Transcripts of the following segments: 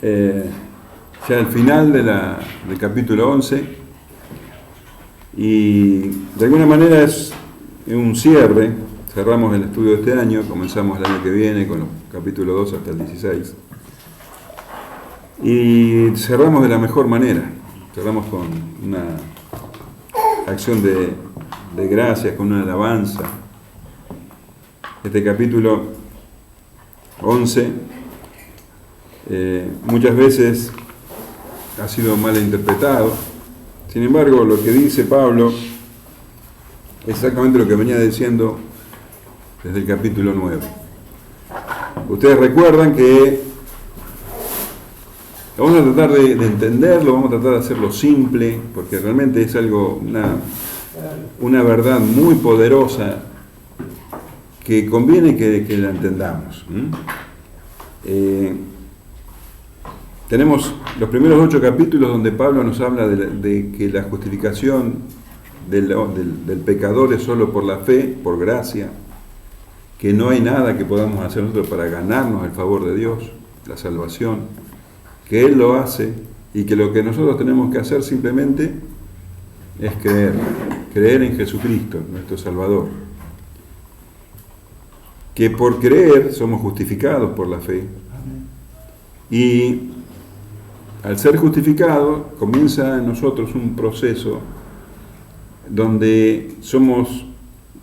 ya al final del capítulo 11, y de alguna manera es un cierre. Cerramos el estudio de este año, comenzamos el año que viene con los capítulos 2 hasta el 16, y cerramos de la mejor manera. Cerramos con una acción de gracias, con una alabanza. Este capítulo 11 muchas veces ha sido mal interpretado. Sin embargo, lo que dice Pablo es exactamente lo que venía diciendo desde el capítulo 9. Ustedes recuerdan que vamos a tratar de entenderlo, vamos a tratar de hacerlo simple, porque realmente es algo, una verdad muy poderosa que conviene que la entendamos. Tenemos los primeros 8 capítulos donde Pablo nos habla de que la justificación del pecador es solo por la fe, por gracia, que no hay nada que podamos hacer nosotros para ganarnos el favor de Dios, la salvación, que Él lo hace, y que lo que nosotros tenemos que hacer simplemente es creer en Jesucristo, nuestro Salvador. Que por creer somos justificados por la fe, y al ser justificados comienza en nosotros un proceso donde somos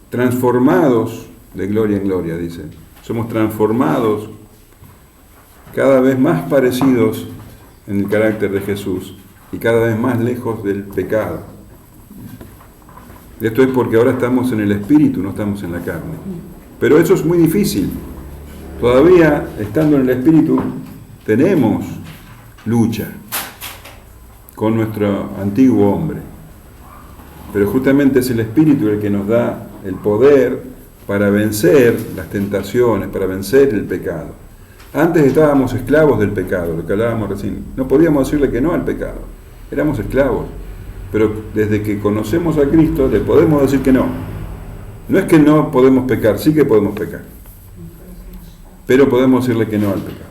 transformados de gloria en gloria, dice. Somos transformados cada vez más parecidos en el carácter de Jesús y cada vez más lejos del pecado. Esto es porque ahora estamos en el Espíritu, no estamos en la carne. Pero eso es muy difícil. Todavía, estando en el Espíritu, tenemos lucha con nuestro antiguo hombre. Pero justamente es el Espíritu el que nos da el poder para vencer las tentaciones, para vencer el pecado. Antes estábamos esclavos del pecado, lo que hablábamos recién. No podíamos decirle que no al pecado. Éramos esclavos. Pero desde que conocemos a Cristo, le podemos decir que no. No es que no podemos pecar, sí que podemos pecar. Pero podemos decirle que no al pecado.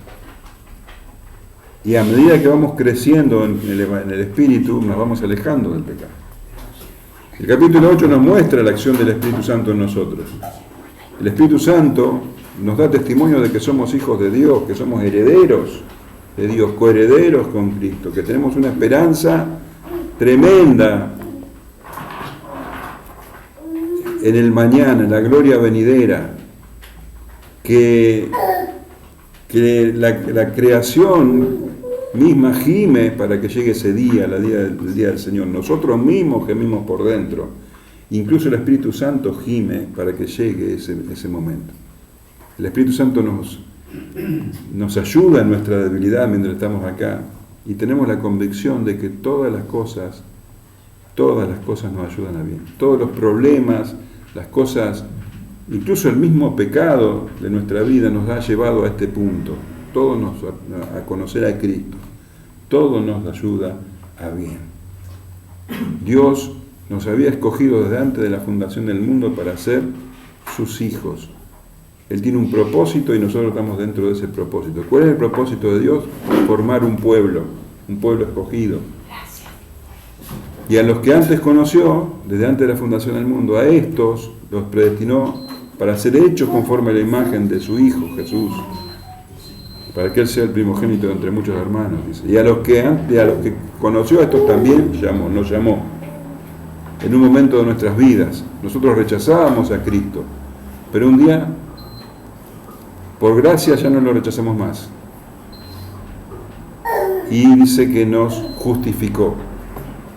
Y a medida que vamos creciendo en el Espíritu, nos vamos alejando del pecado. El capítulo 8 nos muestra la acción del Espíritu Santo en nosotros. El Espíritu Santo nos da testimonio de que somos hijos de Dios, que somos herederos de Dios, coherederos con Cristo, que tenemos una esperanza tremenda en el mañana, en la gloria venidera, que la creación misma gime para que llegue ese día, el día del Señor. Nosotros mismos gemimos por dentro. Incluso el Espíritu Santo gime para que llegue ese momento. El Espíritu Santo nos ayuda en nuestra debilidad mientras estamos acá, y tenemos la convicción de que todas las cosas nos ayudan a bien. Todos los problemas, las cosas, incluso el mismo pecado de nuestra vida nos ha llevado a este punto. Todo a conocer a Cristo. Todo nos ayuda a bien. Dios nos había escogido desde antes de la fundación del mundo para ser sus hijos. Él tiene un propósito y nosotros estamos dentro de ese propósito. ¿Cuál es el propósito de Dios? Formar un pueblo escogido. Y a los que antes conoció, desde antes de la fundación del mundo, a estos los predestinó para ser hechos conforme a la imagen de su Hijo, Jesús, para que Él sea el primogénito entre muchos hermanos, dice. Y a los que conoció, a estos también nos llamó. En un momento de nuestras vidas, nosotros rechazábamos a Cristo, pero un día, por gracia, ya no lo rechazamos más. Y dice que nos justificó.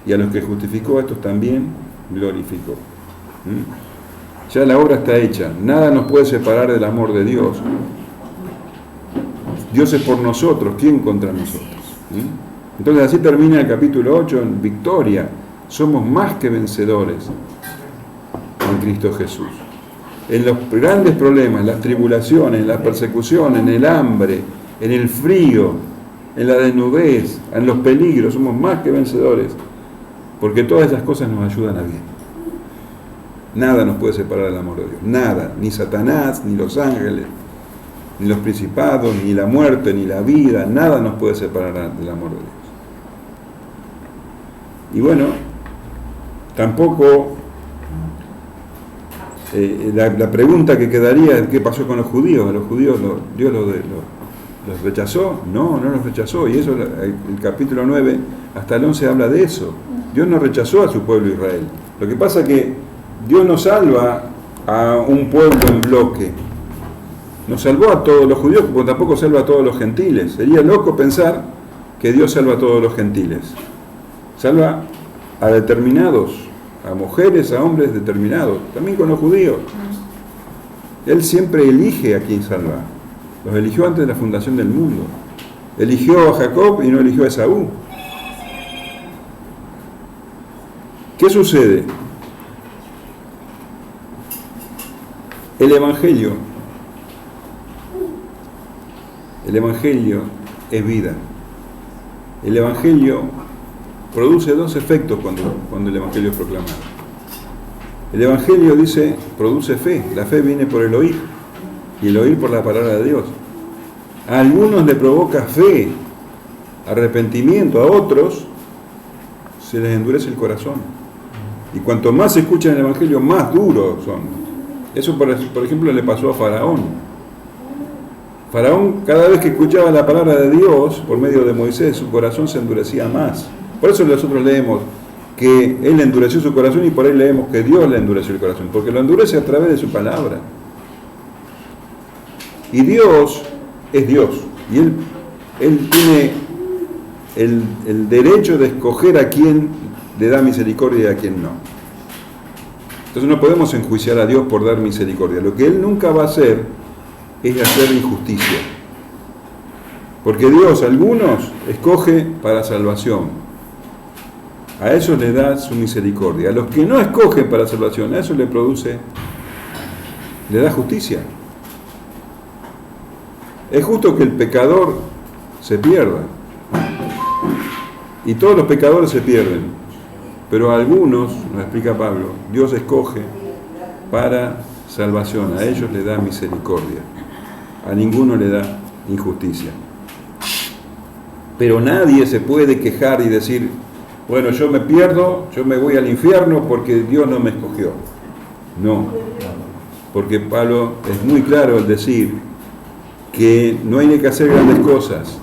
Y a los que justificó, a estos también glorificó. Ya la obra está hecha. Nada nos puede separar del amor de Dios. Dios es por nosotros. ¿Quién contra nosotros? Entonces así termina el capítulo 8 en victoria. Somos más que vencedores en Cristo Jesús. En los grandes problemas, las tribulaciones, las persecuciones, en el hambre, en el frío, en la desnudez, en los peligros, somos más que vencedores, porque todas esas cosas nos ayudan a bien. Nada nos puede separar del amor de Dios, nada, ni Satanás, ni los ángeles, ni los principados, ni la muerte, ni la vida, nada nos puede separar del amor de Dios. Y bueno, tampoco la pregunta que quedaría es qué pasó con los judíos. ¿A los judíos Dios los rechazó? No los rechazó. Y eso, el capítulo 9 hasta el 11 habla de eso. Dios no rechazó a su pueblo Israel. Lo que pasa es que Dios no salva a un pueblo en bloque. No salvó a todos los judíos, como tampoco salva a todos los gentiles. Sería loco pensar que Dios salva a todos los gentiles. Salva a determinados, a mujeres, a hombres determinados, también con los judíos. Él siempre elige a quien salva. Los eligió antes de la fundación del mundo. Eligió a Jacob y no eligió a Esaú. ¿Qué sucede? El Evangelio es vida. El Evangelio produce dos efectos cuando el Evangelio es proclamado. El Evangelio produce fe. La fe viene por el oír, y el oír por la palabra de Dios. A algunos le provoca fe, arrepentimiento, a otros se les endurece el corazón. Y cuanto más se escuchan el Evangelio, más duros son. Eso, por ejemplo, le pasó a Faraón. Faraón, cada vez que escuchaba la palabra de Dios por medio de Moisés, su corazón se endurecía más. Por eso nosotros leemos que él endureció su corazón, y por ahí leemos que Dios le endureció el corazón, porque lo endurece a través de su palabra. Y Dios es Dios, y Él tiene el derecho de escoger a quién le da misericordia y a quién no. Entonces no podemos enjuiciar a Dios por dar misericordia. Lo que Él nunca va a hacer es hacer injusticia. Porque Dios a algunos escoge para salvación. A esos le da su misericordia. A los que no escogen para salvación, a eso le da justicia. Es justo que el pecador se pierda. Y todos los pecadores se pierden. Pero a algunos, nos explica Pablo, Dios escoge para salvación. A ellos le da misericordia. A ninguno le da injusticia. Pero nadie se puede quejar y decir, bueno, yo me pierdo, yo me voy al infierno porque Dios no me escogió. No, porque Pablo es muy claro al decir que no hay que hacer grandes cosas,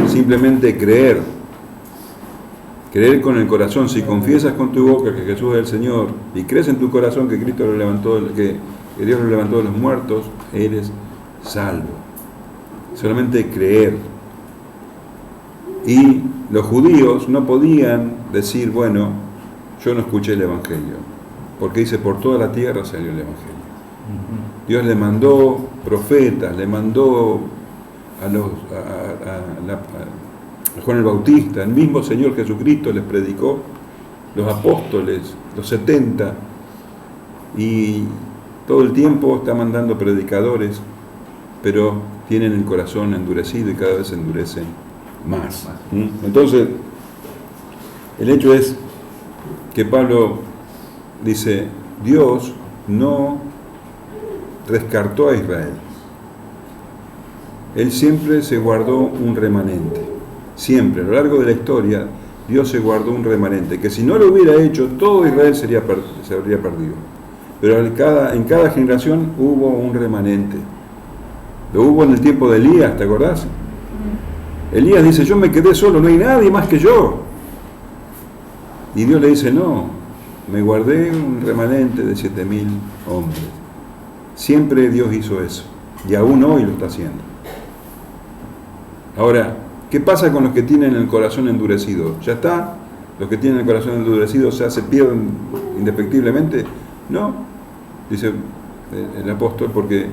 simplemente creer con el corazón. Si confiesas con tu boca que Jesús es el Señor y crees en tu corazón que Cristo que Dios lo levantó de los muertos, eres salvo. Solamente creer. Y los judíos no podían decir, bueno, yo no escuché el Evangelio, porque dice, por toda la tierra salió el Evangelio. Dios le mandó profetas, le mandó a Juan el Bautista, el mismo Señor Jesucristo les predicó, los apóstoles, los 70, y todo el tiempo está mandando predicadores, pero tienen el corazón endurecido y cada vez se endurecen más. Entonces, el hecho es que Pablo dice, Dios no descartó a Israel. Él siempre se guardó un remanente. Siempre, a lo largo de la historia, Dios se guardó un remanente, que si no lo hubiera hecho, todo Israel se habría perdido. Pero en cada generación hubo un remanente. Lo hubo en el tiempo de Elías, ¿te acordás? Elías dice, yo me quedé solo, no hay nadie más que yo. Y Dios le dice, no, me guardé un remanente de 7.000 hombres. Siempre Dios hizo eso, y aún hoy lo está haciendo. Ahora, ¿qué pasa con los que tienen el corazón endurecido? ¿Ya está? ¿Los que tienen el corazón endurecido se pierden indefectiblemente? No, dice el apóstol, porque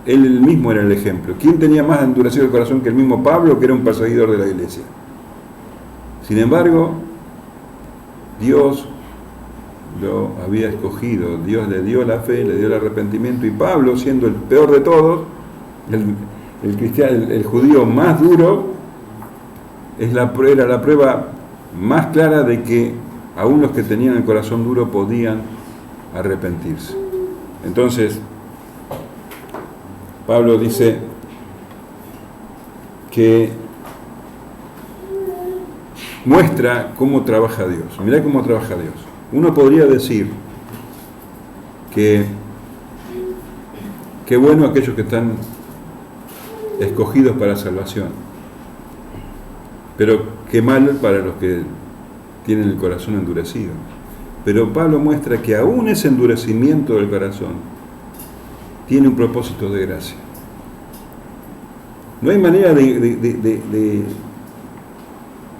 él mismo era el ejemplo. ¿Quién tenía más endurecido el corazón que el mismo Pablo, que era un perseguidor de la iglesia? Sin embargo, Dios lo había escogido, Dios le dio la fe, le dio el arrepentimiento, y Pablo, siendo el peor de todos, el judío más duro, era la prueba más clara de que aún los que tenían el corazón duro podían arrepentirse. Entonces, Pablo dice que muestra cómo trabaja Dios. Mirá cómo trabaja Dios. Uno podría decir que qué bueno aquellos que están escogidos para salvación, pero qué mal para los que tienen el corazón endurecido. Pero Pablo muestra que aún ese endurecimiento del corazón tiene un propósito de gracia. No hay manera de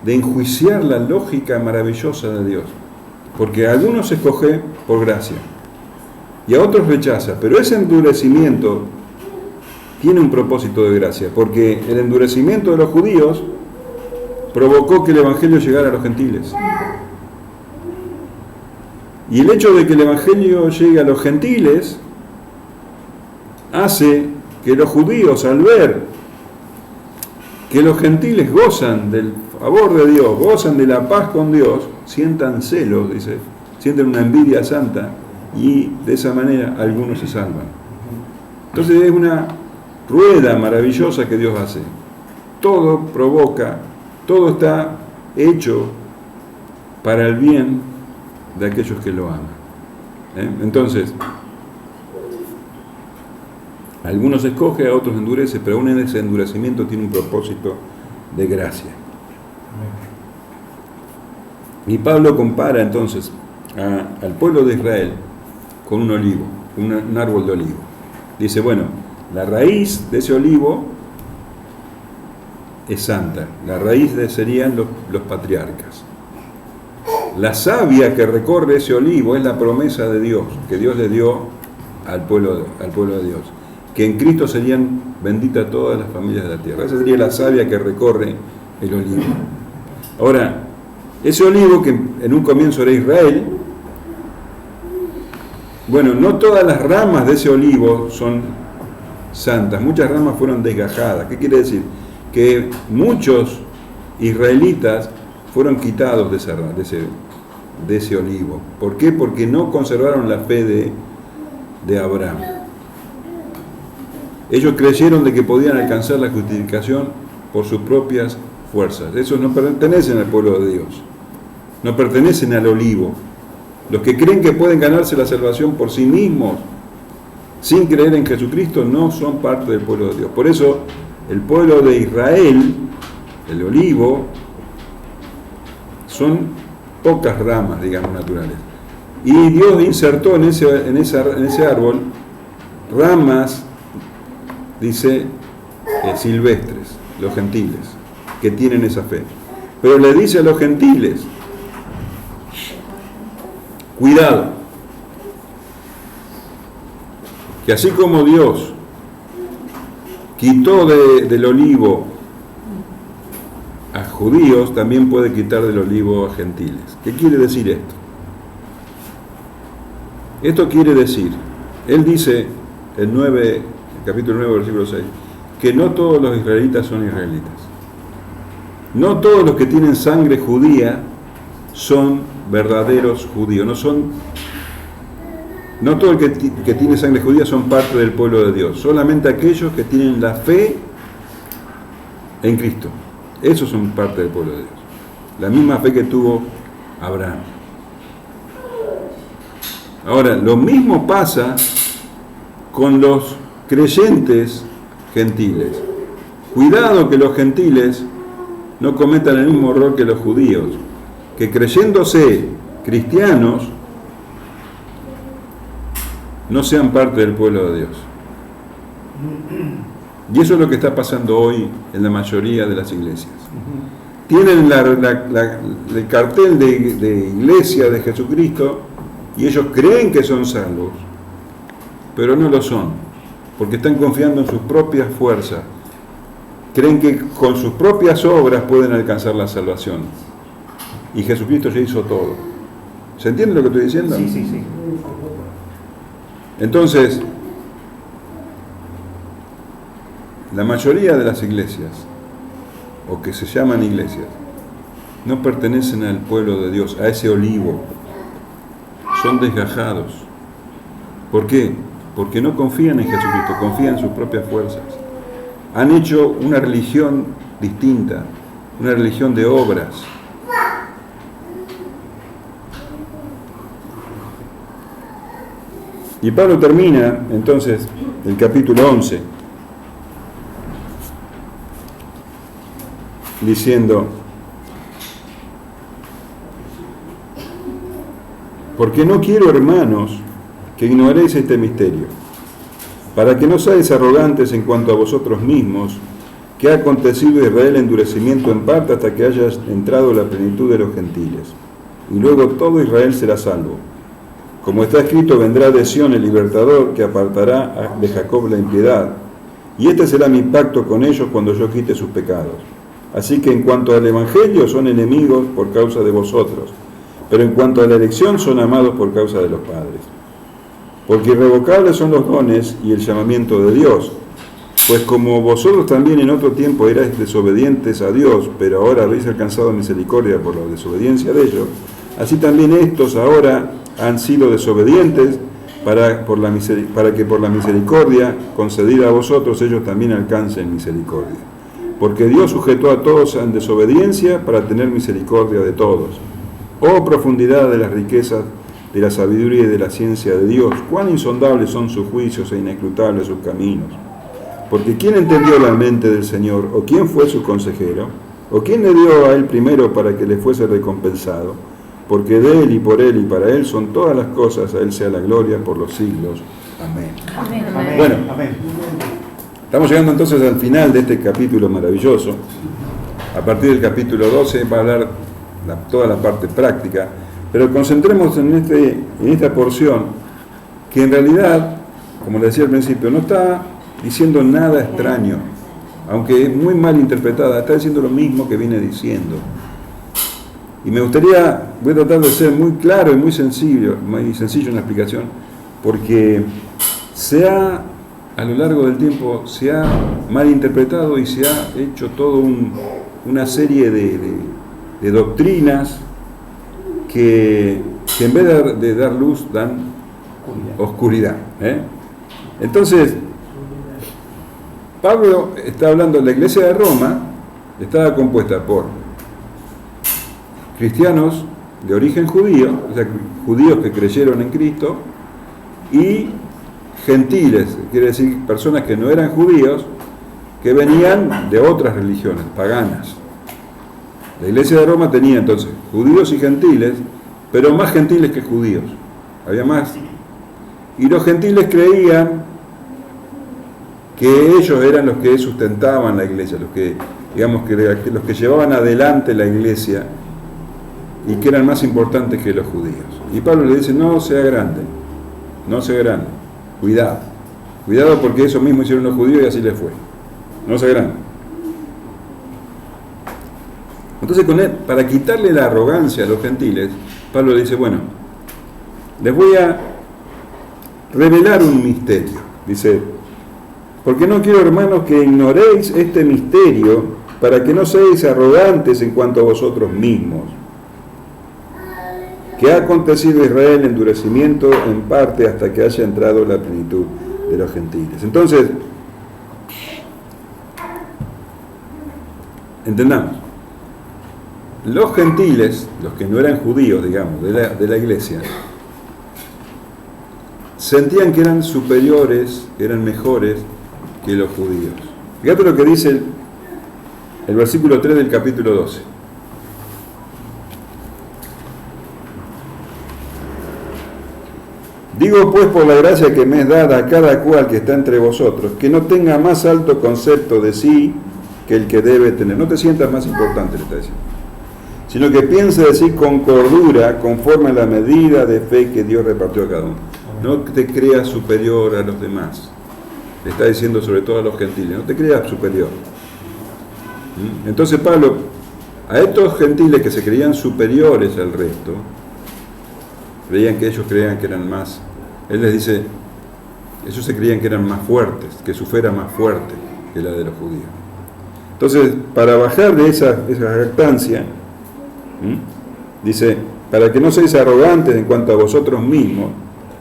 enjuiciar la lógica maravillosa de Dios, porque a algunos escoge por gracia y a otros rechaza, pero ese endurecimiento tiene un propósito de gracia, porque el endurecimiento de los judíos provocó que el Evangelio llegara a los gentiles. Y el hecho de que el Evangelio llegue a los gentiles hace que los judíos, al ver que los gentiles gozan del favor de Dios, gozan de la paz con Dios, sientan celos, dice, sienten una envidia santa, y de esa manera algunos se salvan. Entonces es una rueda maravillosa que Dios hace. Todo provoca, todo está hecho para el bien de aquellos que lo aman. Entonces, algunos escoge, a otros endurece, pero aún en ese endurecimiento tiene un propósito de gracia. Y Pablo compara entonces al pueblo de Israel con un olivo, un árbol de olivo. Dice, bueno, la raíz de ese olivo es santa, la raíz serían los patriarcas. La savia que recorre ese olivo es la promesa de Dios, que Dios le dio al pueblo de Dios, que en Cristo serían benditas todas las familias de la tierra. Esa sería la savia que recorre el olivo. Ahora, ese olivo que en un comienzo era Israel, bueno, no todas las ramas de ese olivo son santas, muchas ramas fueron desgajadas. ¿Qué quiere decir? Que muchos israelitas fueron quitados de ese olivo. ¿Por qué? Porque no conservaron la fe de Abraham. Ellos creyeron de que podían alcanzar la justificación por sus propias fuerzas. Esos no pertenecen al pueblo de Dios, no pertenecen al olivo. Los que creen que pueden ganarse la salvación por sí mismos, sin creer en Jesucristo, no son parte del pueblo de Dios. Por eso, el pueblo de Israel, el olivo, son pocas ramas, digamos, naturales. Y Dios insertó en ese árbol ramas, dice, silvestres, los gentiles, que tienen esa fe. Pero le dice a los gentiles, cuidado, que así como Dios quitó del olivo a judíos, también puede quitar del olivo a gentiles. ¿Qué quiere decir esto? Esto quiere decir, él dice en capítulo 9, versículo 6, que no todos los israelitas son israelitas. No todos los que tienen sangre judía son verdaderos judíos. No todo el que tiene sangre judía son parte del pueblo de Dios. Solamente aquellos que tienen la fe en Cristo. Esos son parte del pueblo de Dios. La misma fe que tuvo Abraham. Ahora, lo mismo pasa con los creyentes gentiles. Cuidado que los gentiles no cometan el mismo error que los judíos, que creyéndose cristianos no sean parte del pueblo de Dios. Y eso es lo que está pasando hoy en la mayoría de las iglesias. Tienen el cartel de iglesia de Jesucristo y ellos creen que son salvos, pero no lo son, porque están confiando en sus propias fuerzas. Creen que con sus propias obras pueden alcanzar la salvación. Y Jesucristo ya hizo todo. ¿Se entiende lo que estoy diciendo? Sí. Entonces, la mayoría de las iglesias, o que se llaman iglesias, no pertenecen al pueblo de Dios, a ese olivo. Son desgajados. ¿Por qué? porque no confían en Jesucristo, confían en sus propias fuerzas. Han hecho una religión distinta, una religión de obras. Y Pablo termina entonces el capítulo 11 diciendo: porque no quiero, hermanos, que ignoréis este misterio, para que no seáis arrogantes en cuanto a vosotros mismos, que ha acontecido a Israel endurecimiento en parte hasta que haya entrado la plenitud de los gentiles, y luego todo Israel será salvo. Como está escrito, vendrá de Sión el libertador, que apartará de Jacob la impiedad, y este será mi pacto con ellos cuando yo quite sus pecados. Así que en cuanto al Evangelio son enemigos por causa de vosotros, pero en cuanto a la elección son amados por causa de los padres. Porque irrevocables son los dones y el llamamiento de Dios, pues como vosotros también en otro tiempo erais desobedientes a Dios, pero ahora habéis alcanzado misericordia por la desobediencia de ellos, así también estos ahora han sido desobedientes para que por la misericordia concedida a vosotros ellos también alcancen misericordia. Porque Dios sujetó a todos en desobediencia para tener misericordia de todos. Oh profundidad de las riquezas, de la sabiduría y de la ciencia de Dios, cuán insondables son sus juicios e inescrutables sus caminos. Porque ¿quién entendió la mente del Señor? ¿O quién fue su consejero? ¿O quién le dio a él primero para que le fuese recompensado? Porque de él y por él y para él son todas las cosas, a él sea la gloria por los siglos. Amén. Amén. Bueno, Amén. estamos llegando entonces al final de este capítulo maravilloso. A partir del capítulo 12 va a hablar toda la parte práctica, pero concentremos en esta porción que en realidad, como le decía al principio, no está diciendo nada extraño, aunque es muy mal interpretada, está diciendo lo mismo que viene diciendo. Y me gustaría, voy a tratar de ser muy claro y muy sencillo en la explicación, porque a lo largo del tiempo se ha malinterpretado y se ha hecho toda una serie de doctrinas que en vez de dar luz dan oscuridad. Entonces, Pablo está hablando, la iglesia de Roma estaba compuesta por cristianos de origen judío, o sea, judíos que creyeron en Cristo, y gentiles, quiere decir personas que no eran judíos, que venían de otras religiones, paganas. La iglesia de Roma tenía entonces judíos y gentiles, pero más gentiles que judíos, había más. Y los gentiles creían que ellos eran los que sustentaban la iglesia, los que llevaban adelante la iglesia y que eran más importantes que los judíos. Y Pablo le dice: no sea grande, cuidado porque eso mismo hicieron los judíos y así les fue, no sea grande. Entonces, para quitarle la arrogancia a los gentiles, Pablo le dice: bueno, les voy a revelar un misterio. Dice: porque no quiero, hermanos, que ignoréis este misterio, para que no seáis arrogantes en cuanto a vosotros mismos, que ha acontecido a Israel endurecimiento en parte hasta que haya entrado la plenitud de los gentiles. Entonces, entendamos, los gentiles, los que no eran judíos, digamos, de la iglesia, sentían que eran superiores, que eran mejores que los judíos. Fíjate lo que dice el versículo 3 del capítulo 12. Digo pues por la gracia que me es dada a cada cual que está entre vosotros, que no tenga más alto concepto de sí que el que debe tener. No te sientas más importante, le está diciendo, sino que piense de sí con cordura, conforme a la medida de fe que Dios repartió a cada uno. No te creas superior a los demás. Le está diciendo sobre todo a los gentiles, no te creas superior. Entonces Pablo, a estos gentiles que se creían superiores al resto, creían que ellos creían que eran más, él les dice, ellos se creían que eran más fuertes, que su fe era más fuerte que la de los judíos. Entonces, para bajar de esa jactancia, dice, para que no seáis arrogantes en cuanto a vosotros mismos,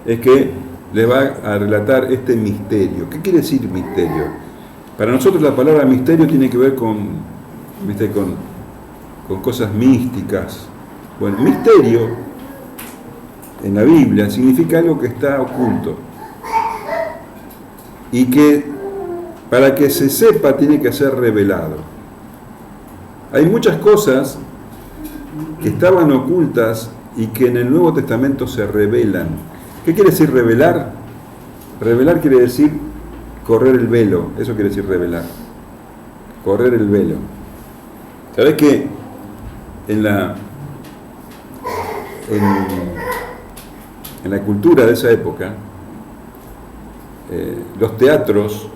es que les va a relatar este misterio. ¿Qué quiere decir misterio? Para nosotros la palabra misterio tiene que ver con cosas místicas. Bueno, misterio en la Biblia significa algo que está oculto y que para que se sepa tiene que ser revelado. Hay muchas cosas que estaban ocultas y que en el Nuevo Testamento se revelan. ¿Qué quiere decir revelar? Revelar quiere decir correr el velo. Eso quiere decir revelar. Correr el velo. ¿Sabés que en la cultura de esa época, los teatros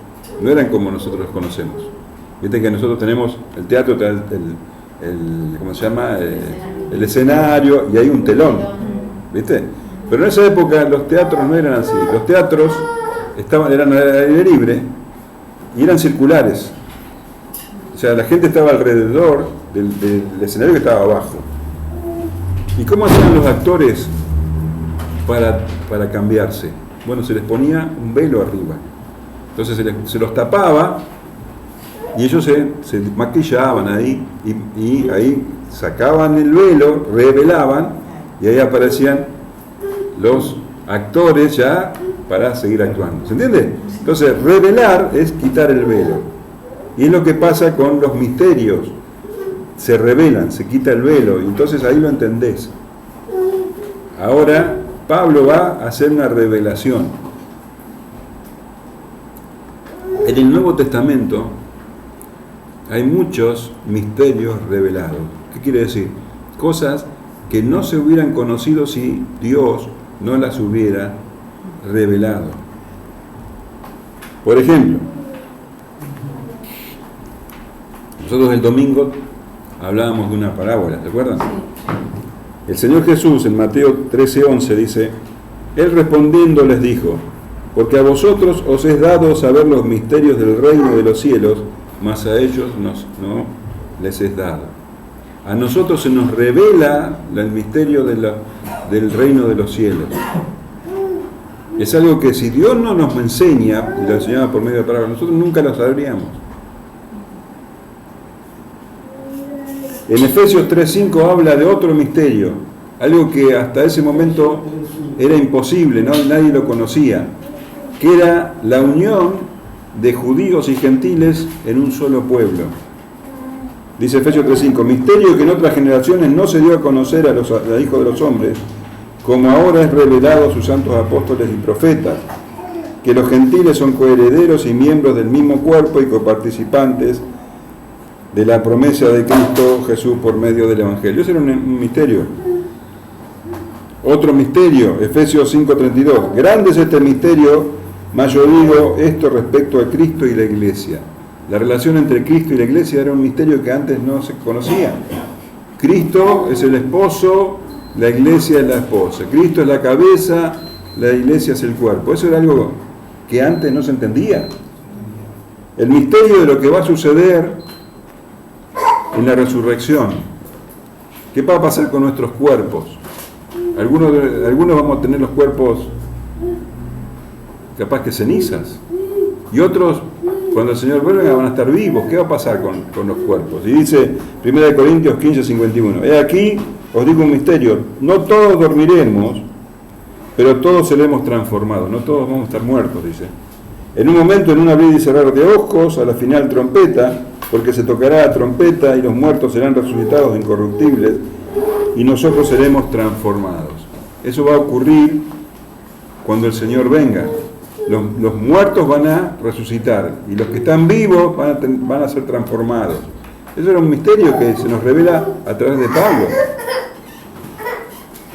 no eran como nosotros los conocemos? Viste que nosotros tenemos el teatro, ¿cómo se llama? El escenario, y hay un telón, ¿viste? Pero en esa época los teatros no eran así. Los teatros eran al aire libre y eran circulares. O sea, la gente estaba alrededor del escenario que estaba abajo. ¿Y cómo hacían los actores para cambiarse? Bueno, se les ponía un velo arriba. Entonces se los tapaba y ellos se maquillaban ahí y ahí sacaban el velo, revelaban y ahí aparecían los actores ya para seguir actuando. ¿Se entiende? Entonces, revelar es quitar el velo. Y es lo que pasa con los misterios. Se revelan, se quita el velo, y entonces ahí lo entendés. Ahora, Pablo va a hacer una revelación. En el Nuevo Testamento hay muchos misterios revelados. ¿Qué quiere decir? Cosas que no se hubieran conocido si Dios no las hubiera revelado. Por ejemplo, nosotros el domingo hablábamos de una parábola, ¿se acuerdan? El Señor Jesús en Mateo 13:11 dice: Él respondiendo les dijo: porque a vosotros os es dado saber los misterios del reino de los cielos, mas a ellos no les es dado. A nosotros se nos revela el misterio del reino de los cielos. Es algo que si Dios no nos enseña, y lo enseñaba por medio de palabras, nosotros nunca lo sabríamos. En Efesios 3:5 habla de otro misterio, algo que hasta ese momento era imposible, ¿no? Nadie lo conocía, que era la unión de judíos y gentiles en un solo pueblo. Dice Efesios 3:5, misterio que en otras generaciones no se dio a conocer a los hijos de los hombres, como ahora es revelado a sus santos apóstoles y profetas, que los gentiles son coherederos y miembros del mismo cuerpo y coparticipantes de la promesa de Cristo Jesús por medio del Evangelio. Ese era un misterio. Otro misterio, Efesios 5:32, grande es este misterio, mas yo digo esto respecto a Cristo y la Iglesia. La relación entre Cristo y la Iglesia era un misterio que antes no se conocía. Cristo es el esposo, la Iglesia es la esposa. Cristo es la cabeza, la Iglesia es el cuerpo. Eso era algo que antes no se entendía. El misterio de lo que va a suceder en la resurrección. ¿Qué va a pasar con nuestros cuerpos? Algunos vamos a tener los cuerpos capaz que cenizas, y otros, cuando el Señor vuelva, van a estar vivos. ¿Qué va a pasar con los cuerpos? Y dice 1 Corintios 15:51, he aquí, os digo un misterio, no todos dormiremos, pero todos seremos transformados, no todos vamos a estar muertos, dice. En un momento, en un abrir y cerrar de ojos, a la final trompeta, porque se tocará la trompeta y los muertos serán resucitados incorruptibles y nosotros seremos transformados. Eso va a ocurrir cuando el Señor venga. Los muertos van a resucitar y los que están vivos van a ser transformados. Eso era un misterio que se nos revela a través de Pablo.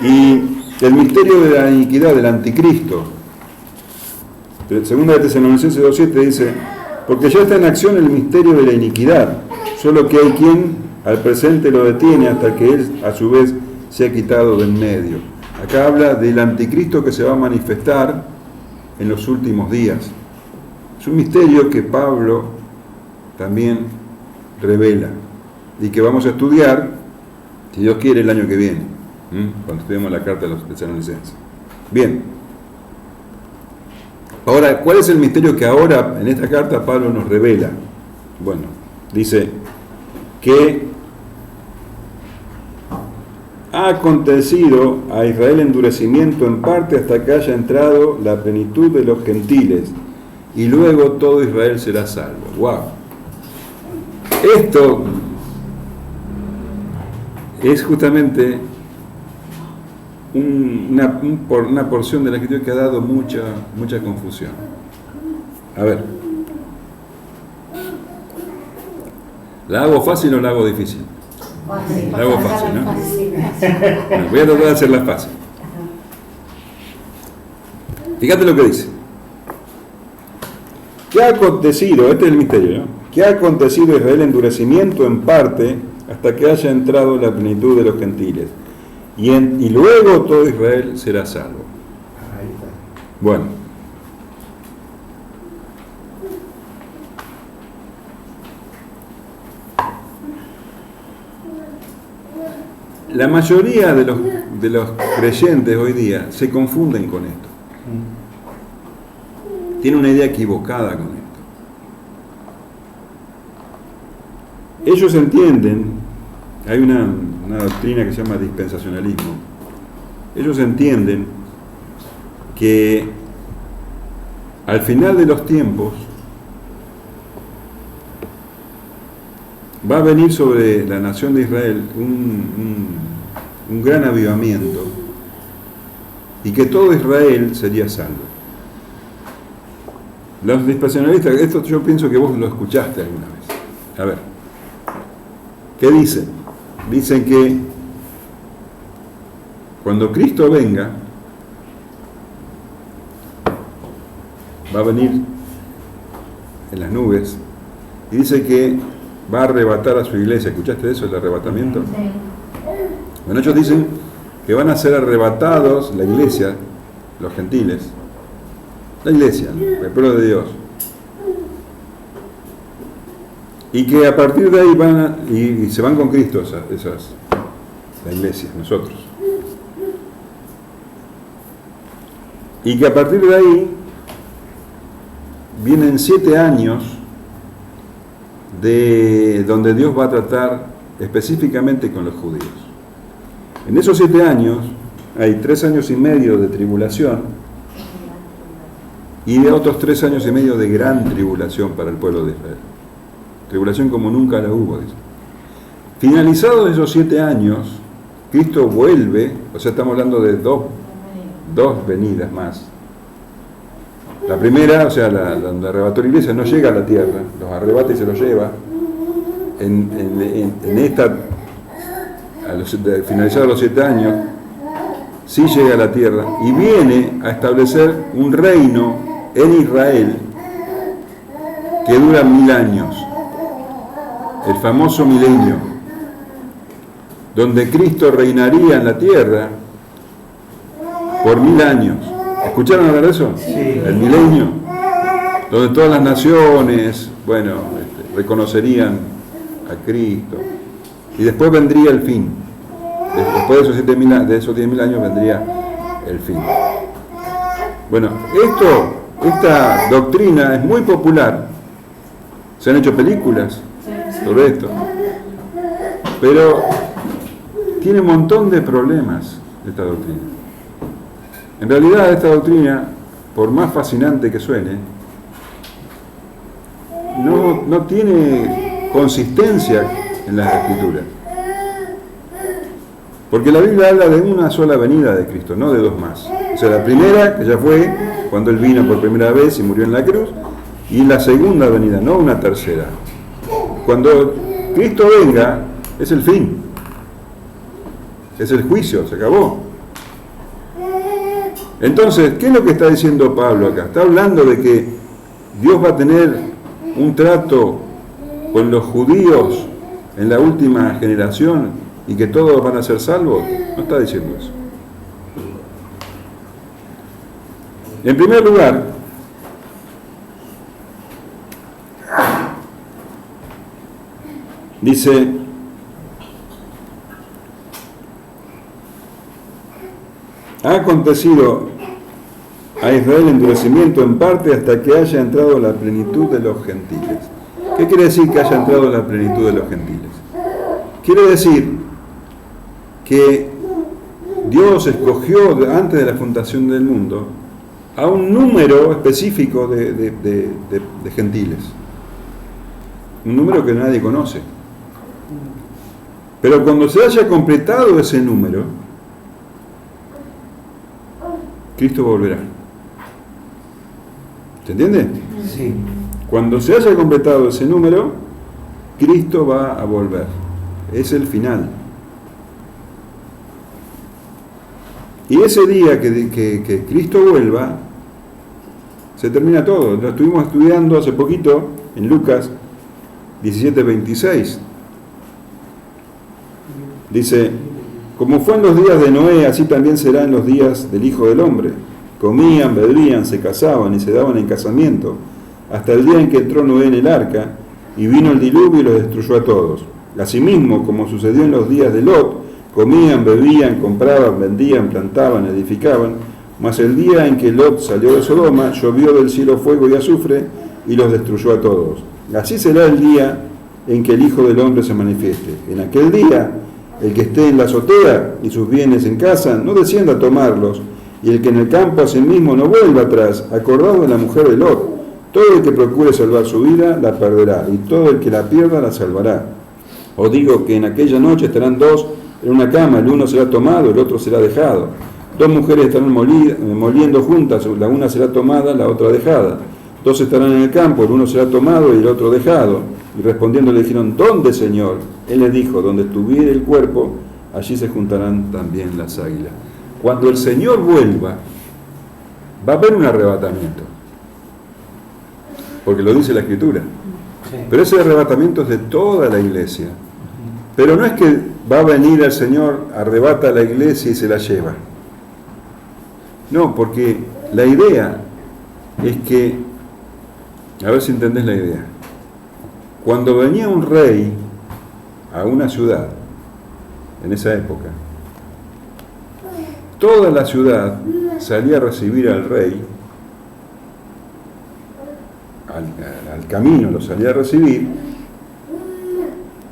Y el misterio de la iniquidad, del anticristo. Segunda de Tesalonicenses 2:7 dice, porque ya está en acción el misterio de la iniquidad, solo que hay quien al presente lo detiene hasta que él a su vez se ha quitado de en medio. Acá habla del anticristo que se va a manifestar en los últimos días. Es un misterio que Pablo también revela y que vamos a estudiar, si Dios quiere, el año que viene, cuando estudiemos la carta de los Tesalonicenses. Bien. Ahora, ¿cuál es el misterio que ahora en esta carta Pablo nos revela? Bueno, dice que ha acontecido a Israel endurecimiento en parte hasta que haya entrado la plenitud de los gentiles, y luego todo Israel será salvo. ¡Wow! Esto es justamente una porción de la Escritura que ha dado mucha confusión. A ver, ¿la hago fácil o la hago difícil? La hago fácil, ¿no? Bueno, voy a tratar de hacerla fácil. Fíjate lo que dice. ¿Qué ha acontecido? Este es el misterio, ¿no? ¿Qué ha acontecido a Israel endurecimiento en parte hasta que haya entrado la plenitud de los gentiles? Y luego todo Israel será salvo. Bueno. La mayoría de los creyentes hoy día se confunden con esto. Tienen una idea equivocada con esto. Ellos entienden, hay una doctrina que se llama dispensacionalismo, ellos entienden que al final de los tiempos va a venir sobre la nación de Israel un gran avivamiento y que todo Israel sería salvo. Los dispensacionalistas, esto yo pienso que vos lo escuchaste alguna vez. A ver, ¿qué dicen? Dicen que cuando Cristo venga, va a venir en las nubes y dice que va a arrebatar a su iglesia. ¿Escuchaste eso, el arrebatamiento? Sí. Bueno, ellos dicen que van a ser arrebatados la iglesia, los gentiles, la iglesia, el pueblo de Dios, y que a partir de ahí y se van con Cristo la iglesia, nosotros, y que a partir de ahí vienen 7 años de donde Dios va a tratar específicamente con los judíos. En esos 7 años hay 3 años y medio de tribulación y de otros 3 años y medio de gran tribulación para el pueblo de Israel. Tribulación como nunca la hubo, dice. Finalizados esos 7 años, Cristo vuelve, o sea, estamos hablando de dos venidas más. La primera, o sea, donde arrebató la iglesia, no llega a la tierra, los arrebata y se los lleva. En esta, finalizados los 7 años, sí llega a la tierra y viene a establecer un reino en Israel que dura 1000 años, el famoso milenio, donde Cristo reinaría en la tierra por 1000 años. ¿Escucharon hablar de eso? Sí. El milenio, donde todas las naciones, bueno, reconocerían a Cristo, y después vendría el fin. Después de esos 10.000 años vendría el fin. Bueno, esta doctrina es muy popular. Se han hecho películas sobre esto, pero tiene un montón de problemas esta doctrina. En realidad esta doctrina, por más fascinante que suene, no tiene consistencia en las Escrituras. Porque la Biblia habla de una sola venida de Cristo, no de 2 más. O sea, la primera, que ya fue cuando Él vino por primera vez y murió en la cruz, y la segunda venida, no una tercera. Cuando Cristo venga, es el fin. Es el juicio, se acabó. Entonces, ¿qué es lo que está diciendo Pablo acá? Está hablando de que Dios va a tener un trato con los judíos en la última generación y que todos van a ser salvos. No está diciendo eso. En primer lugar, dice, ha acontecido a Israel endurecimiento en parte hasta que haya entrado la plenitud de los gentiles. ¿Qué quiere decir que haya entrado la plenitud de los gentiles? Quiere decir que Dios escogió antes de la fundación del mundo a un número específico de gentiles. Un número que nadie conoce. Pero cuando se haya completado ese número, Cristo volverá. ¿Se entiende? Sí. Cuando se haya completado ese número, Cristo va a volver. Es el final. Y ese día que Cristo vuelva, se termina todo. Lo estuvimos estudiando hace poquito en Lucas 17:26. Dice, como fue en los días de Noé, así también será en los días del Hijo del Hombre. Comían, bebían, se casaban y se daban en casamiento, hasta el día en que entró Noé en el arca, y vino el diluvio y los destruyó a todos. Asimismo, como sucedió en los días de Lot, comían, bebían, compraban, vendían, plantaban, edificaban, mas el día en que Lot salió de Sodoma, llovió del cielo fuego y azufre, y los destruyó a todos. Así será el día en que el Hijo del Hombre se manifieste. En aquel día, el que esté en la azotea y sus bienes en casa, no descienda a tomarlos, y el que en el campo a sí mismo no vuelva atrás, acordado de la mujer de Lot. Todo el que procure salvar su vida, la perderá, y todo el que la pierda, la salvará. Os digo que en aquella noche estarán dos en una cama, el uno será tomado, el otro será dejado. Dos mujeres estarán moliendo juntas, la una será tomada, la otra dejada. Dos estarán en el campo, el uno será tomado y el otro dejado. Y respondiendo le dijeron, ¿dónde, Señor? Él les dijo, donde estuviere el cuerpo, allí se juntarán también las águilas. Cuando el Señor vuelva, va a haber un arrebatamiento. Porque lo dice la Escritura. Sí. Pero ese arrebatamiento es de toda la iglesia. Pero no es que va a venir el Señor, arrebata a la iglesia y se la lleva. No, porque la idea es que, a ver si entendés la idea. Cuando venía un rey a una ciudad, en esa época, toda la ciudad salía a recibir al rey, al camino lo salía a recibir,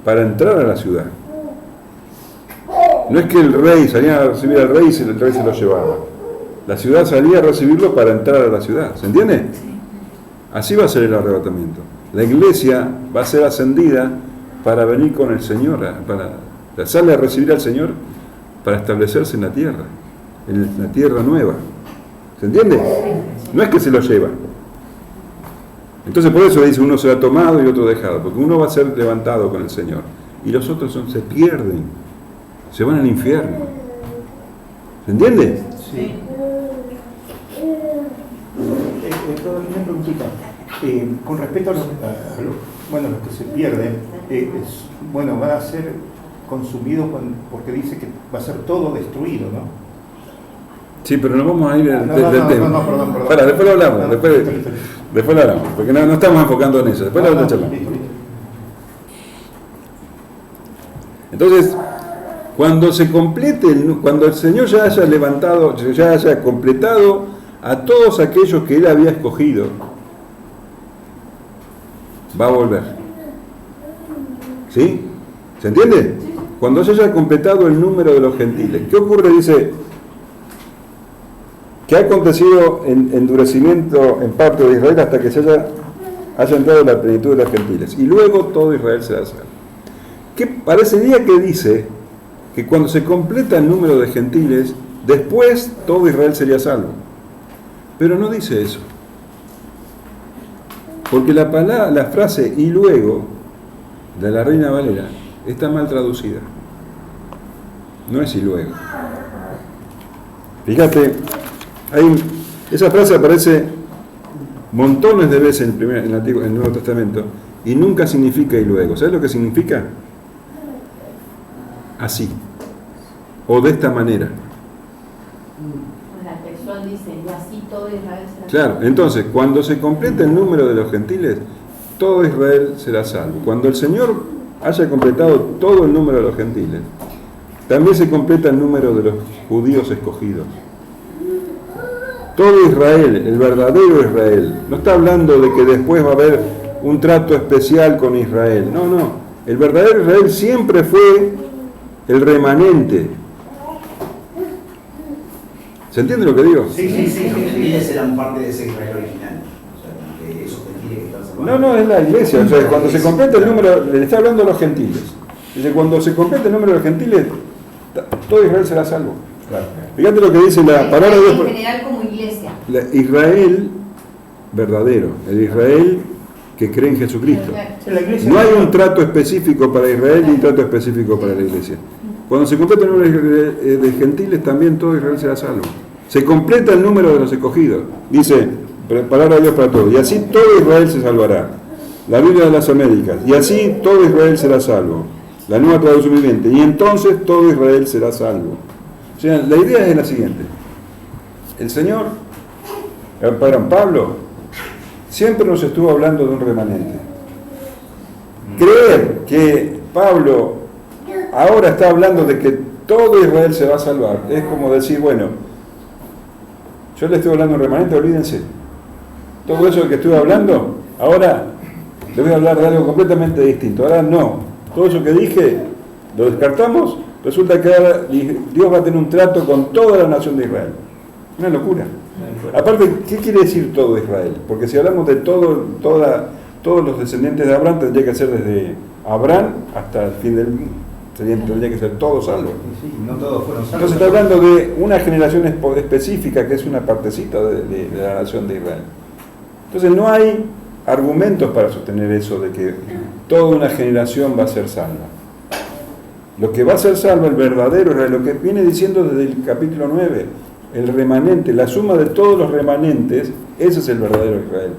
para entrar a la ciudad. No es que el rey salía a recibir al rey y el rey se lo llevaba. La ciudad salía a recibirlo para entrar a la ciudad. ¿Se entiende? Así va a ser el arrebatamiento. La iglesia va a ser ascendida para venir con el Señor, para sale a recibir al Señor para establecerse en la tierra nueva. ¿Se entiende? No es que se lo lleva. Entonces por eso dice, uno será tomado y otro dejado, porque uno va a ser levantado con el Señor y los otros se pierden, se van al infierno. ¿Se entiende? Sí. Una preguntita. Con respecto a los que se pierden, van a ser consumidos porque dice que va a ser todo destruido, ¿no? Sí, pero no vamos a ir del tema. No, perdón. Para, después lo hablamos, después lo hablamos, porque no estamos enfocando en eso, después lo charlamos. Entonces, cuando se complete, cuando el Señor ya haya levantado, ya haya completado a todos aquellos que Él había escogido, va a volver. ¿Sí? ¿Se entiende? Cuando se haya completado el número de los gentiles. ¿Qué ocurre? Dice que ha acontecido endurecimiento en parte de Israel hasta que se haya entrado la plenitud de los gentiles. Y luego todo Israel será salvo. ¿Qué parecería que dice que cuando se completa el número de gentiles, después todo Israel sería salvo? Pero no dice eso. Porque la frase "y luego" de la Reina Valera está mal traducida. No es "y luego". Fíjate, esa frase aparece montones de veces en el Nuevo Testamento y nunca significa "y luego". ¿Sabes lo que significa? Así. O de esta manera. La textual dice, y así todo Israel será salvo. Claro, entonces, cuando se completa el número de los gentiles, todo Israel será salvo. Cuando el Señor haya completado todo el número de los gentiles, también se completa el número de los judíos escogidos. todo Israel, el verdadero Israel. No está hablando de que después va a haber un trato especial con Israel. No, no. El verdadero Israel siempre fue el remanente. ¿Se entiende lo que digo? Sí. Los gentiles eran parte de ese Israel original. O sea, como que esos gentiles que están salvados. No, es la iglesia. O sea, cuando se completa el número, le está hablando a los gentiles. Dice, cuando se completa el número de gentiles, todo Israel será salvo. Claro. Fíjate lo que dice la palabra de Dios. En general como iglesia. Israel verdadero, el Israel que cree en Jesucristo. En la iglesia No hay un trato específico para Israel ni un trato específico para la iglesia. Cuando se completa el número de gentiles, también todo Israel será salvo. Se completa el número de los escogidos. Dice, palabra de Dios para todos. Y así todo Israel se salvará. La Biblia de las Américas. Y así todo Israel será salvo. La nueva traducción viviente. Y entonces todo Israel será salvo. O sea, la idea es la siguiente. El Señor, Pablo, siempre nos estuvo hablando de un remanente. Creer que Pablo ahora está hablando de que todo Israel se va a salvar es como decir, bueno, yo le estoy hablando de un remanente, olvídense. Todo eso que estuve hablando, ahora le voy a hablar de algo completamente distinto. Ahora no. Todo eso que dije, lo descartamos. Resulta que ahora Dios va a tener un trato con toda la nación de Israel. Una locura. Aparte, ¿qué quiere decir todo Israel? Porque si hablamos de todos los descendientes de Abraham, tendría que ser desde Abraham hasta el fin del mundo. Tendría que ser todos salvos. Sí, no todos fueron salvos. Entonces está hablando de una generación específica que es una partecita de la nación de Israel. Entonces no hay argumentos para sostener eso de que toda una generación va a ser salva. Lo que va a ser salvo, el verdadero Israel, lo que viene diciendo desde el capítulo 9, el remanente, la suma de todos los remanentes, ese es el verdadero Israel.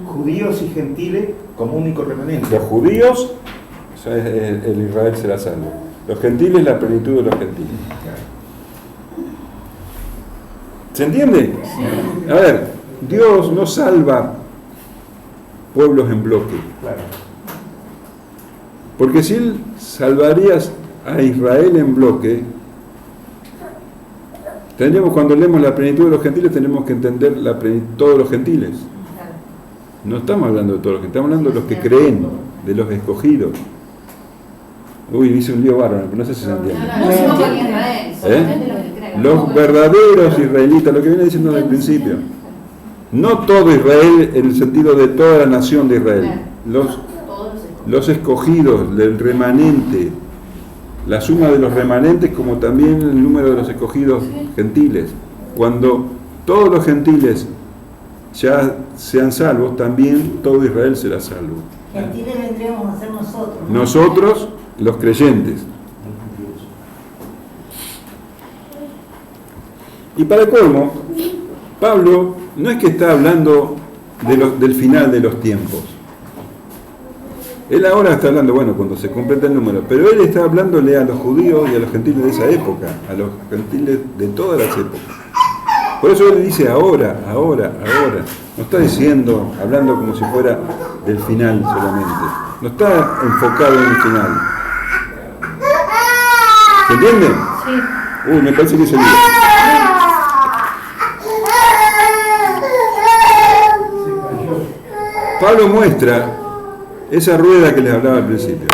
Judíos y gentiles como único remanente. Los judíos, o sea, el Israel será salvo. Los gentiles, la plenitud de los gentiles. ¿Se entiende? A ver, Dios no salva pueblos en bloque. Claro. Porque si Él salvaría a Israel en bloque, cuando leemos la plenitud de los gentiles, tenemos que entender todos los gentiles. No estamos hablando de todos los gentiles, estamos hablando de los que creen, de los escogidos. Uy, dice un lío bárbaro, pero no sé si se entiende. No somos con Israel, solamente los que creen. Los verdaderos israelitas, lo que viene diciendo desde el principio. No todo Israel en el sentido de toda la nación de Israel. Los escogidos, del remanente, la suma de los remanentes como también el número de los escogidos gentiles. Cuando todos los gentiles ya sean salvos, también todo Israel será salvo. Gentiles vendríamos a ser nosotros. Nosotros, los creyentes. Y para colmo, Pablo no es que está hablando del final de los tiempos. Él ahora está hablando, bueno, cuando se completa el número, pero él está hablándole a los judíos y a los gentiles de esa época, a los gentiles de todas las épocas. Por eso él dice ahora. No está diciendo, hablando como si fuera del final solamente. No está enfocado en el final. ¿Se entiende? Sí. Uy, me parece que se olvida. Pablo muestra esa rueda que les hablaba al principio.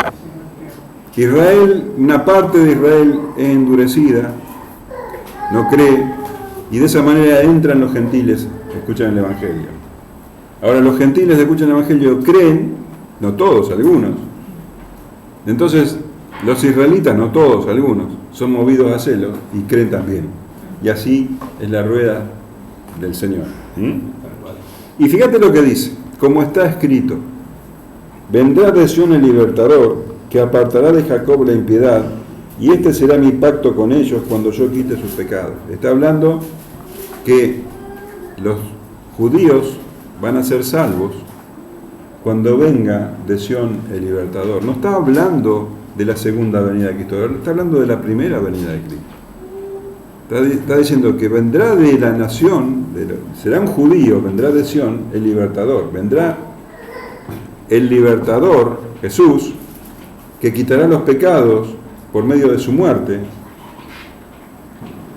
Israel, una parte de Israel es endurecida, no cree, y de esa manera entran los gentiles que escuchan el Evangelio. Ahora los gentiles que escuchan el Evangelio creen, no todos, algunos. Entonces los israelitas, no todos, algunos, son movidos a celo y creen también. Y así es la rueda del Señor. Y fíjate lo que dice, como está escrito: vendrá de Sion el libertador, que apartará de Jacob la impiedad, y este será mi pacto con ellos cuando yo quite sus pecados. Está hablando que los judíos van a ser salvos cuando venga de Sion el libertador. No está hablando de la segunda venida de Cristo, está hablando de la primera venida de Cristo. Está diciendo que vendrá de la nación, será un judío, vendrá de Sion el libertador, vendrá el libertador, Jesús, que quitará los pecados por medio de su muerte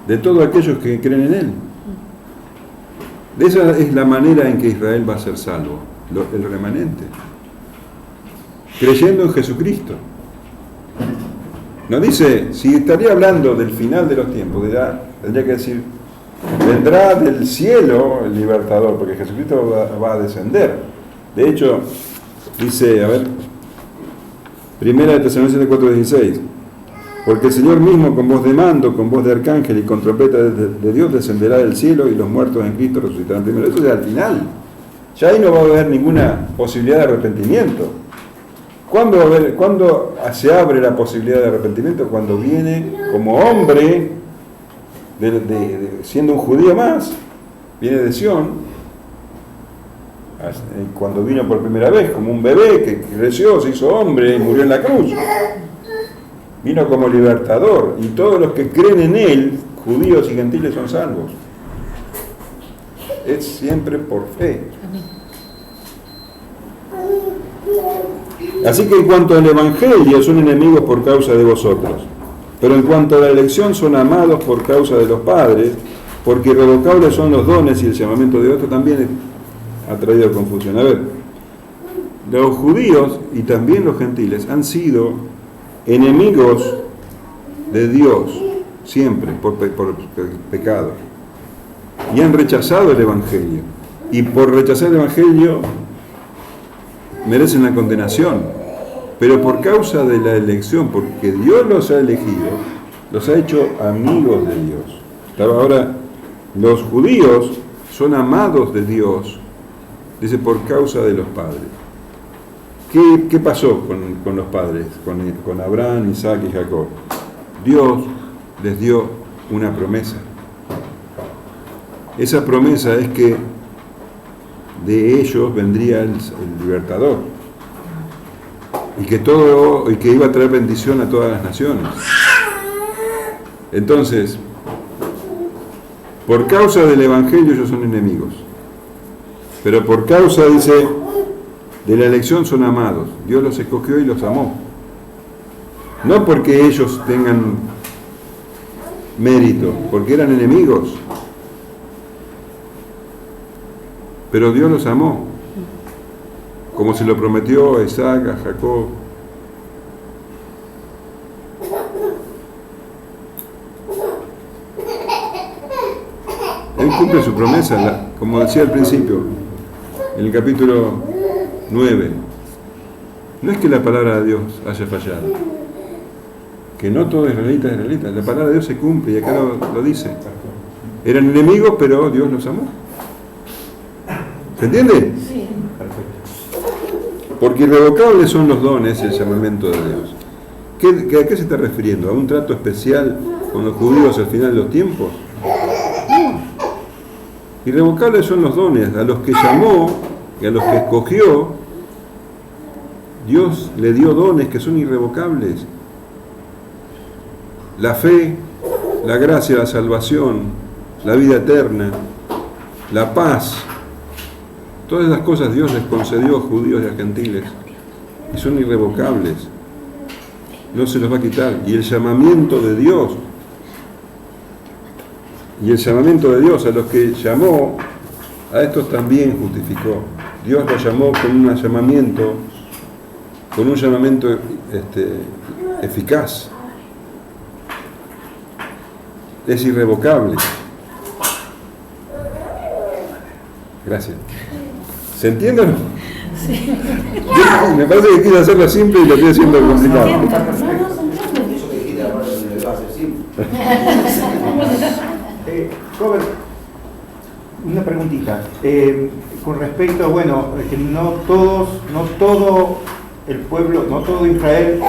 de todos aquellos que creen en Él. Esa es la manera en que Israel va a ser salvo, el remanente. Creyendo en Jesucristo. No dice, si estaría hablando del final de los tiempos, tendría que decir, vendrá del cielo el libertador, porque Jesucristo va a descender. De hecho, dice, a ver, 1 de Tesalonicenses 4:16, porque el Señor mismo con voz de mando, con voz de arcángel y con trompeta de Dios descenderá del cielo y los muertos en Cristo resucitarán primero. Eso es al final. Ya ahí no va a haber ninguna posibilidad de arrepentimiento. ¿Cuándo se abre la posibilidad de arrepentimiento? Cuando viene como hombre, siendo un judío más, viene de Sión, cuando vino por primera vez como un bebé que creció, se hizo hombre y murió en la cruz. Vino como libertador y todos los que creen en él, judíos y gentiles, son salvos. Es siempre por fe. Así que en cuanto al Evangelio son enemigos por causa de vosotros, pero en cuanto a la elección son amados por causa de los padres, porque irrevocables son los dones y el llamamiento de otros también ha traído confusión. A ver, los judíos y también los gentiles han sido enemigos de Dios siempre por pecado y han rechazado el Evangelio, y por rechazar el Evangelio merecen la condenación, pero por causa de la elección, porque Dios los ha elegido, los ha hecho amigos de Dios. Ahora, los judíos son amados de Dios, dice, por causa de los padres. ¿Qué pasó con los padres, con Abraham, Isaac y Jacob? Dios les dio una promesa. Esa promesa es que de ellos vendría el libertador y que iba a traer bendición a todas las naciones. Entonces, por causa del Evangelio ellos son enemigos, pero por causa, dice, de la elección son amados. Dios los escogió y los amó, no porque ellos tengan mérito, porque eran enemigos, pero Dios los amó, como se lo prometió a Isaac, a Jacob. Él cumple su promesa, como decía al principio, en el capítulo 9. No es que la palabra de Dios haya fallado, que no todo israelita es israelita, la palabra de Dios se cumple y acá lo dice. Eran enemigos, pero Dios los amó. ¿Se entiende? Sí. Porque irrevocables son los dones y el llamamiento de Dios. ¿A qué se está refiriendo? ¿A un trato especial con los judíos al final de los tiempos? No. Irrevocables son los dones. A los que llamó y a los que escogió, Dios le dio dones que son irrevocables. La fe, la gracia, la salvación, la vida eterna, la paz. Todas esas cosas Dios les concedió a judíos y a gentiles y son irrevocables, no se los va a quitar. Y el llamamiento de Dios, a los que llamó, a estos también justificó. Dios los llamó con un llamamiento eficaz, es irrevocable. Gracias. ¿Se entiende o no? Sí. Me parece que quiero hacerlo simple y lo estoy haciendo complicado. Eso que dijiste la parte donde va a ser simple. Robert, una preguntita. Con respecto, que no todo el pueblo, no todo Israel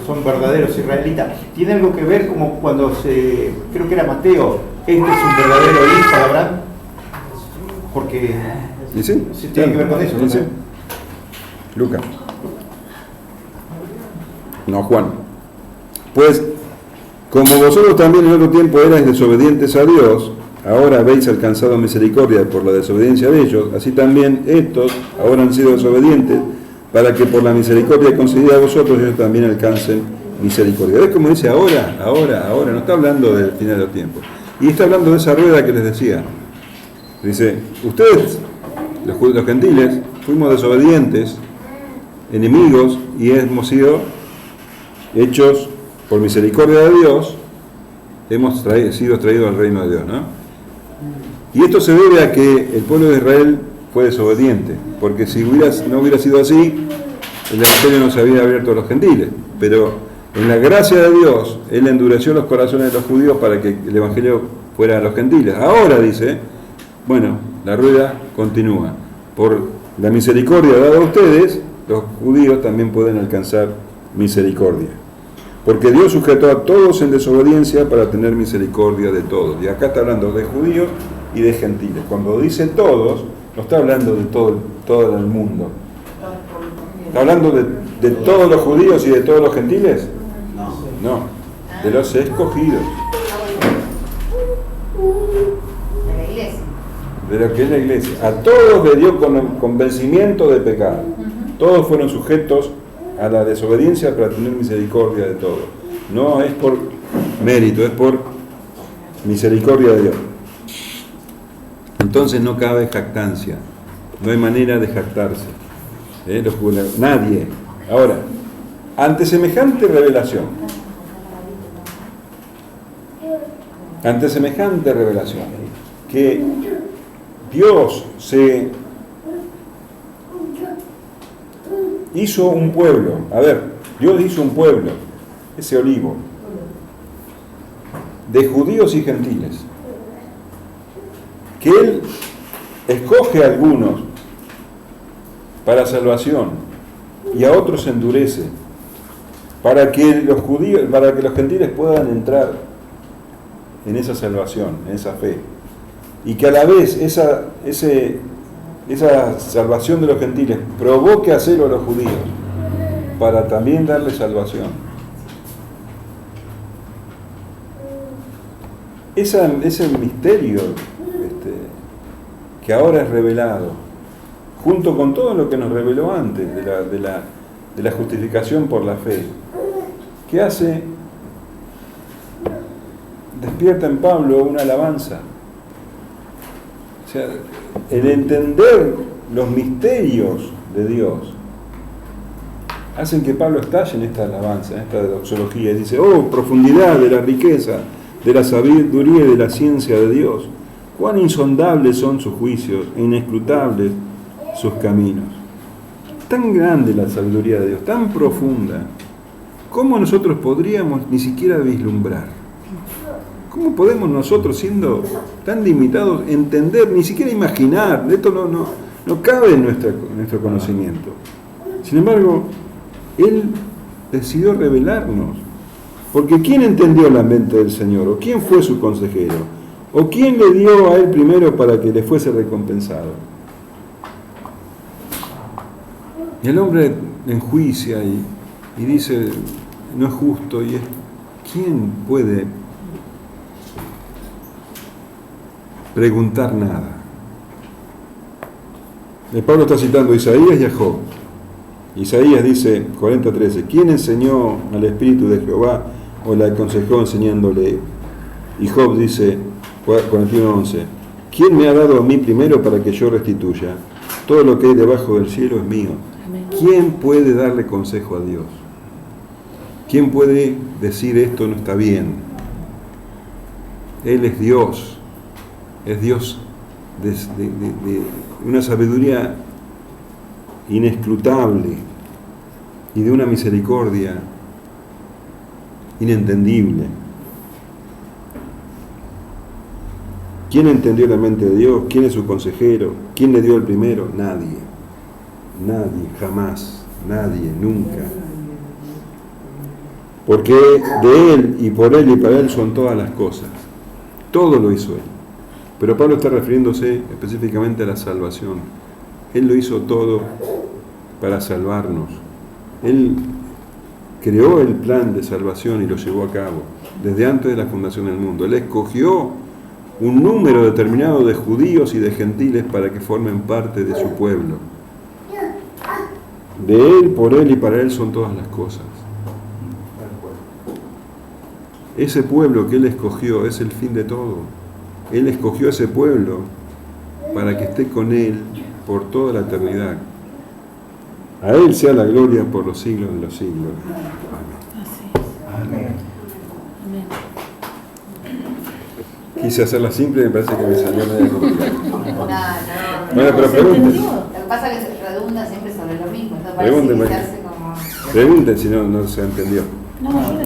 son verdaderos israelitas. ¿Tiene algo que ver como cuando creo que era Mateo, este es un verdadero hijo de Abraham? Porque ¿sí? Tiene que ver con eso. ¿Sí? Lucas. No, Juan. Pues, como vosotros también en otro tiempo erais desobedientes a Dios, ahora habéis alcanzado misericordia por la desobediencia de ellos, así también estos ahora han sido desobedientes, para que por la misericordia concedida a vosotros ellos también alcancen misericordia. ¿Ves cómo dice ahora? No está hablando del final de los tiempos. Y está hablando de esa rueda que les decía. Dice, ustedes, los gentiles, fuimos desobedientes, enemigos, y hemos sido hechos por misericordia de Dios, hemos sido traídos al reino de Dios, ¿no? Y esto se debe a que el pueblo de Israel fue desobediente, porque si no hubiera sido así, el evangelio no se había abierto a los gentiles, pero en la gracia de Dios, Él endureció los corazones de los judíos para que el evangelio fuera a los gentiles. Ahora dice, bueno, la rueda continúa. Por la misericordia dada a ustedes, los judíos también pueden alcanzar misericordia. Porque Dios sujetó a todos en desobediencia para tener misericordia de todos. Y acá está hablando de judíos y de gentiles. Cuando dice todos, no está hablando de todo el mundo. ¿Está hablando de todos los judíos y de todos los gentiles? No, de los escogidos. De la iglesia. De lo que es la iglesia. A todos le dio convencimiento de pecado. Todos fueron sujetos a la desobediencia para tener misericordia de todos. No es por mérito, es por misericordia de Dios. Entonces no cabe jactancia. No hay manera de jactarse. Nadie. Ahora, ante semejante revelación, que Dios se hizo un pueblo, Dios hizo un pueblo, ese olivo, de judíos y gentiles, que Él escoge a algunos para salvación y a otros endurece, para que los gentiles puedan entrar en esa salvación, en esa fe, y que a la vez esa salvación de los gentiles provoque a celo a los judíos para también darle salvación. Ese misterio que ahora es revelado, junto con todo lo que nos reveló antes de la justificación por la fe, que hace, despierta en Pablo una alabanza. O sea, el entender los misterios de Dios hacen que Pablo estalle en esta alabanza, en esta doxología, y dice, oh, profundidad de la riqueza, de la sabiduría y de la ciencia de Dios, cuán insondables son sus juicios e inescrutables sus caminos. Tan grande la sabiduría de Dios, tan profunda, ¿cómo nosotros podríamos ni siquiera vislumbrar? ¿Cómo podemos nosotros, siendo tan limitados, entender, ni siquiera imaginar? Esto no cabe en nuestro conocimiento. Sin embargo, Él decidió revelarnos. Porque ¿quién entendió la mente del Señor? ¿O quién fue su consejero? ¿O quién le dio a Él primero para que le fuese recompensado? Y el hombre enjuicia y dice, no es justo. Y ¿quién puede preguntar nada? El Pablo está citando a Isaías y a Job. Isaías dice, 40:13, ¿quién enseñó al Espíritu de Jehová o le aconsejó enseñándole? Y Job dice, 41:11, ¿quién me ha dado a mí primero para que yo restituya? Todo lo que hay debajo del cielo es mío. ¿Quién puede darle consejo a Dios? ¿Quién puede decir esto no está bien? Él es Dios de una sabiduría inescrutable y de una misericordia inentendible. ¿Quién entendió la mente de Dios? ¿Quién es su consejero? ¿Quién le dio el primero? Nadie, jamás, nadie, nunca. Porque de Él y por Él y para Él son todas las cosas. Todo lo hizo Él. Pero Pablo está refiriéndose específicamente a la salvación. Él lo hizo todo para salvarnos. Él creó el plan de salvación y lo llevó a cabo desde antes de la fundación del mundo. Él escogió un número determinado de judíos y de gentiles para que formen parte de su pueblo. De Él, por Él y para Él son todas las cosas. Ese pueblo que Él escogió es el fin de todo. Él escogió ese pueblo para que esté con Él por toda la eternidad. A Él sea la gloria por los siglos de los siglos. Amén. Amén. Quise hacerla simple y me parece que me salió medio complicado. No. Bueno, pero pregunten. Lo que pasa es que se redunda siempre sobre lo mismo. Entonces Pregunten, parece que se María. hace como... Pregunten si no se entendió. No,